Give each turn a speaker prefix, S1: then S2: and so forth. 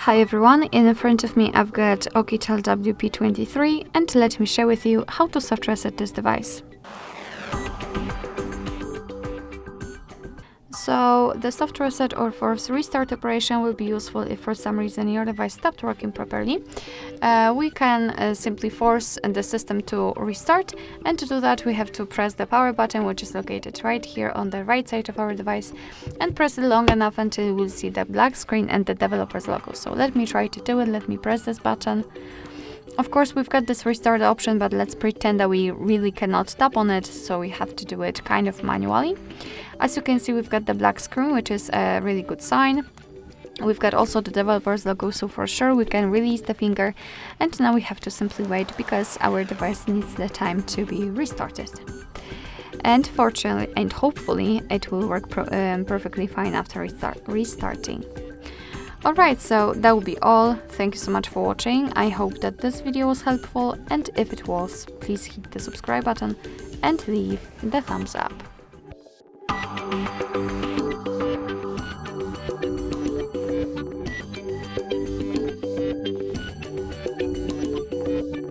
S1: Hi everyone, in front of me I've got OUKITEL WP23 and let me share with you how to soft reset this device. So the soft reset or force restart operation will be useful if for some reason your device stopped working properly. We can simply force the system to restart, and to do that we have to press the power button, which is located right here on the right side of our device, and press it long enough until you will see the black screen and the developer's logo. So let me try to do it. Let me press this button. Of course, we've got this restart option, but let's pretend that we really cannot tap on it, so we have to do it kind of manually. As you can see, we've got the black screen, which is a really good sign. We've got also the developer's logo, so for sure we can release the finger, and now we have to simply wait because our device needs the time to be restarted. And fortunately and hopefully it will work perfectly fine after restarting. Alright, so that will be all. Thank you so much for watching. I hope that this video was helpful, and if it was, please hit the subscribe button and leave the thumbs up.